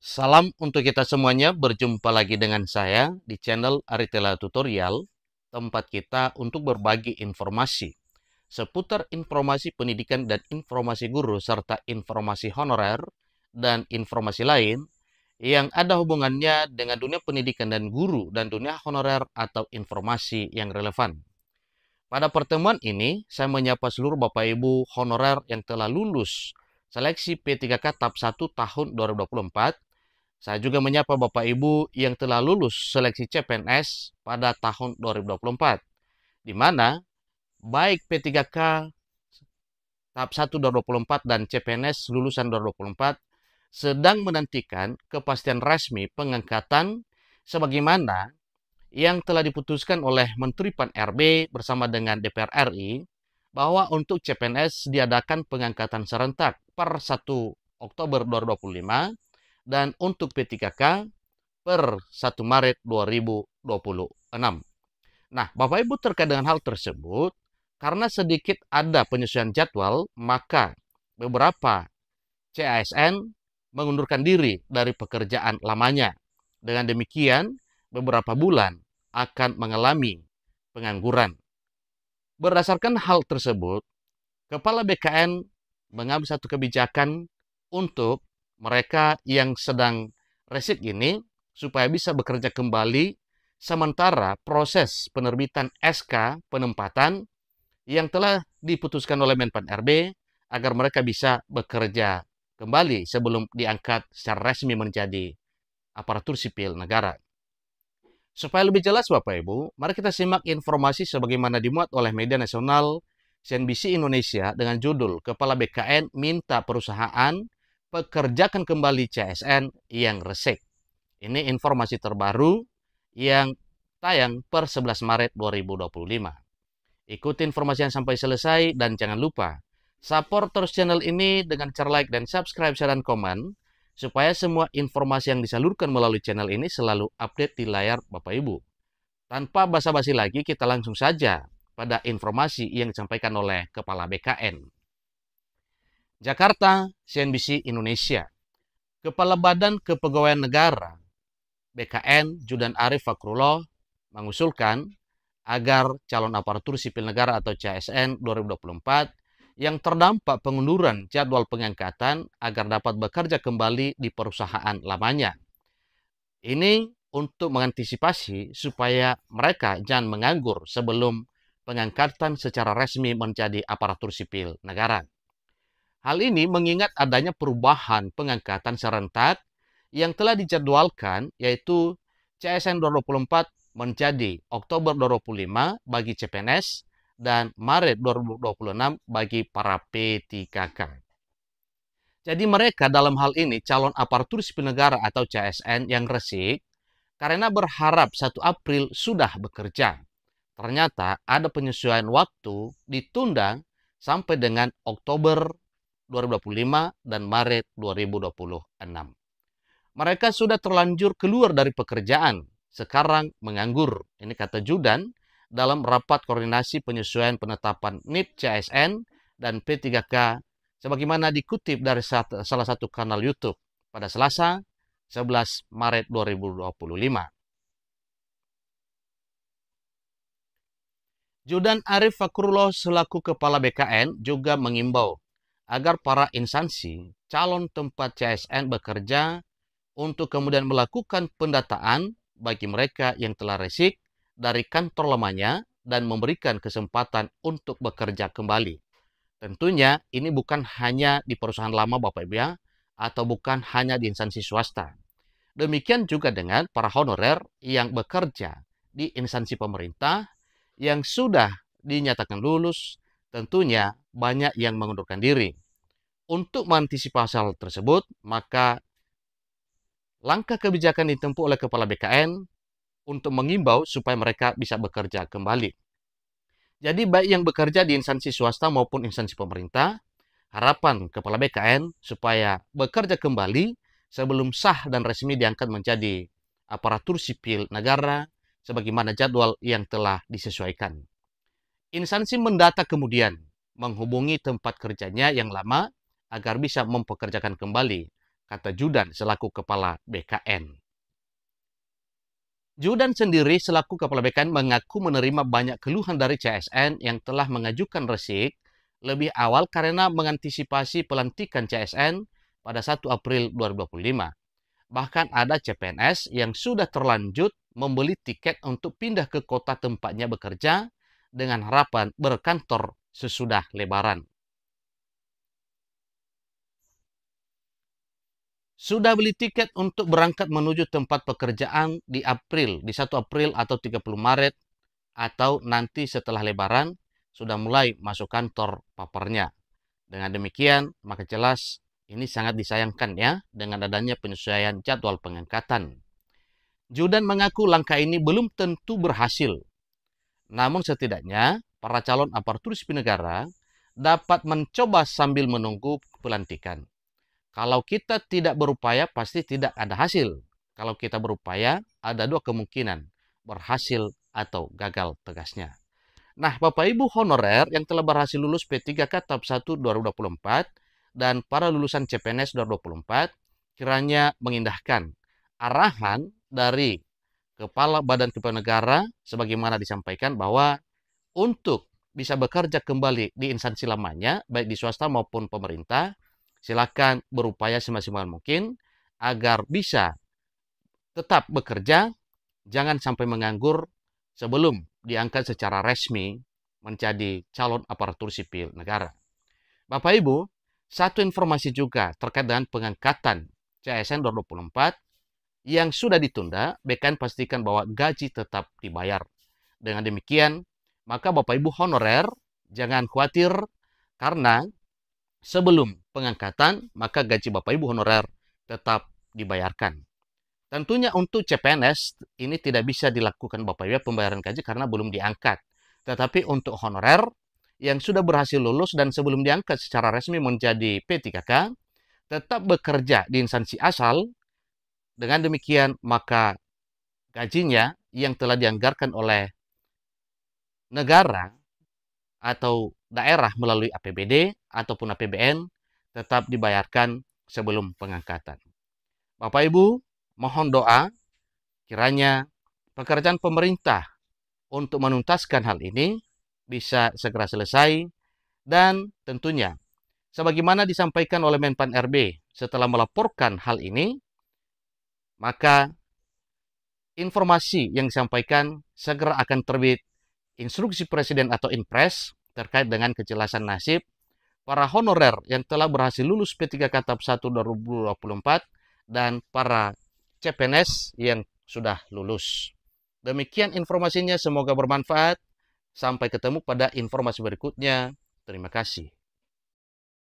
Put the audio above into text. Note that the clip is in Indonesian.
Salam untuk kita semuanya, berjumpa lagi dengan saya di channel Aritela Tutorial, tempat kita untuk berbagi informasi seputar informasi pendidikan dan informasi guru, serta informasi honorer dan informasi lain yang ada hubungannya dengan dunia pendidikan dan guru dan dunia honorer atau informasi yang relevan. Pada pertemuan ini, saya menyapa seluruh Bapak Ibu honorer yang telah lulus seleksi P3K tahap 1 tahun 2024. Saya juga menyapa Bapak Ibu yang telah lulus seleksi CPNS pada tahun 2024, di mana baik P3K tahap 1 2024 dan CPNS lulusan 2024 sedang menantikan kepastian resmi pengangkatan sebagaimana yang telah diputuskan oleh Menteri Pan-RB bersama dengan DPR RI bahwa untuk CPNS diadakan pengangkatan serentak per 1 Oktober 2025 dan untuk P3K per 1 Maret 2026. Nah, Bapak Ibu terkait dengan hal tersebut, karena sedikit ada penyesuaian jadwal, maka beberapa CASN mengundurkan diri dari pekerjaan lamanya. Dengan demikian, beberapa bulan akan mengalami pengangguran. Berdasarkan hal tersebut, Kepala BKN mengambil satu kebijakan untuk mereka yang sedang resik ini supaya bisa bekerja kembali sementara proses penerbitan SK penempatan yang telah diputuskan oleh Menpan RB agar mereka bisa bekerja kembali sebelum diangkat secara resmi menjadi aparatur sipil negara. Supaya lebih jelas Bapak Ibu, mari kita simak informasi sebagaimana dimuat oleh media nasional CNBC Indonesia dengan judul Kepala BKN minta perusahaan pekerjakan kembali CSN yang resik. Ini informasi terbaru yang tayang per 11 Maret 2025. Ikuti informasi yang sampai selesai dan jangan lupa support terus channel ini dengan cara like dan subscribe, share, dan komen supaya semua informasi yang disalurkan melalui channel ini selalu update di layar Bapak Ibu. Tanpa basa-basi lagi, kita langsung saja pada informasi yang disampaikan oleh Kepala BKN. Jakarta, CNBC Indonesia. Kepala Badan Kepegawaian Negara BKN Judan Arif Fakrullah mengusulkan agar calon aparatur sipil negara atau CASN 2024 yang terdampak pengunduran jadwal pengangkatan agar dapat bekerja kembali di perusahaan lamanya. Ini untuk mengantisipasi supaya mereka jangan menganggur sebelum pengangkatan secara resmi menjadi aparatur sipil negara. Hal ini mengingat adanya perubahan pengangkatan serentak yang telah dijadwalkan, yaitu CSN 2024 menjadi Oktober 2025 bagi CPNS dan Maret 2026 bagi para P3K. Jadi mereka dalam hal ini calon aparatur sipil negara atau CSN yang resik karena berharap 1 April sudah bekerja. Ternyata ada penyesuaian waktu ditunda sampai dengan Oktober 2025 dan Maret 2026. Mereka sudah terlanjur keluar dari pekerjaan, sekarang menganggur. Ini kata Judan dalam rapat koordinasi penyesuaian penetapan NIP CSN dan P3K sebagaimana dikutip dari salah satu kanal YouTube pada Selasa 11 Maret 2025. Judan Arif Fakrullah selaku Kepala BKN juga mengimbau agar para instansi calon tempat CSN bekerja untuk kemudian melakukan pendataan bagi mereka yang telah resik dari kantor lamanya dan memberikan kesempatan untuk bekerja kembali. Tentunya ini bukan hanya di perusahaan lama Bapak Ibu ya, atau bukan hanya di instansi swasta. Demikian juga dengan para honorer yang bekerja di instansi pemerintah yang sudah dinyatakan lulus, tentunya banyak yang mengundurkan diri. Untuk mengantisipasi hal tersebut, maka langkah kebijakan ditempuh oleh Kepala BKN untuk mengimbau supaya mereka bisa bekerja kembali. Jadi baik yang bekerja di instansi swasta maupun instansi pemerintah, harapan Kepala BKN supaya bekerja kembali sebelum sah dan resmi diangkat menjadi aparatur sipil negara sebagaimana jadwal yang telah disesuaikan. Instansi mendata kemudian menghubungi tempat kerjanya yang lama agar bisa mempekerjakan kembali kata Judan selaku Kepala BKN. Judan sendiri selaku Kepala BKN mengaku menerima banyak keluhan dari CSN yang telah mengajukan resik lebih awal karena mengantisipasi pelantikan CSN pada 1 April 2025. Bahkan ada CPNS yang sudah terlanjut membeli tiket untuk pindah ke kota tempatnya bekerja dengan harapan berkantor sesudah Lebaran. Sudah beli tiket untuk berangkat menuju tempat pekerjaan di 1 April atau 30 Maret, atau nanti setelah Lebaran, sudah mulai masuk kantor papernya. Dengan demikian, maka jelas ini sangat disayangkan ya, dengan adanya penyesuaian jadwal pengangkatan. Judan mengaku langkah ini belum tentu berhasil. Namun setidaknya, para calon aparatur sipil negara dapat mencoba sambil menunggu pelantikan. Kalau kita tidak berupaya, pasti tidak ada hasil. Kalau kita berupaya, ada dua kemungkinan, berhasil atau gagal, tegasnya. Nah, Bapak Ibu honorer yang telah berhasil lulus P3K tahap 1 2024 dan para lulusan CPNS 2024, kiranya mengindahkan arahan dari Kepala Badan Kepegawaian Negara sebagaimana disampaikan bahwa untuk bisa bekerja kembali di instansi lamanya, baik di swasta maupun pemerintah, silakan berupaya semaksimal mungkin agar bisa tetap bekerja, jangan sampai menganggur sebelum diangkat secara resmi menjadi calon aparatur sipil negara. Bapak Ibu, satu informasi juga terkait dengan pengangkatan CSN 2024 yang sudah ditunda, BKN pastikan bahwa gaji tetap dibayar. Dengan demikian, maka Bapak Ibu honorer jangan khawatir karena sebelum pengangkatan, maka gaji Bapak Ibu honorer tetap dibayarkan. Tentunya untuk CPNS ini tidak bisa dilakukan Bapak Ibu pembayaran gaji karena belum diangkat. Tetapi untuk honorer yang sudah berhasil lulus dan sebelum diangkat secara resmi menjadi P3K, tetap bekerja di instansi asal. Dengan demikian, maka gajinya yang telah dianggarkan oleh negara atau daerah melalui APBD ataupun APBN tetap dibayarkan sebelum pengangkatan. Bapak Ibu, mohon doa kiranya pekerjaan pemerintah untuk menuntaskan hal ini bisa segera selesai dan tentunya sebagaimana disampaikan oleh Menpan RB setelah melaporkan hal ini, maka informasi yang disampaikan segera akan terbit instruksi Presiden atau Inpres terkait dengan kejelasan nasib para honorer yang telah berhasil lulus P3K tahap 1 2024 dan para CPNS yang sudah lulus. Demikian informasinya, semoga bermanfaat. Sampai ketemu pada informasi berikutnya. Terima kasih.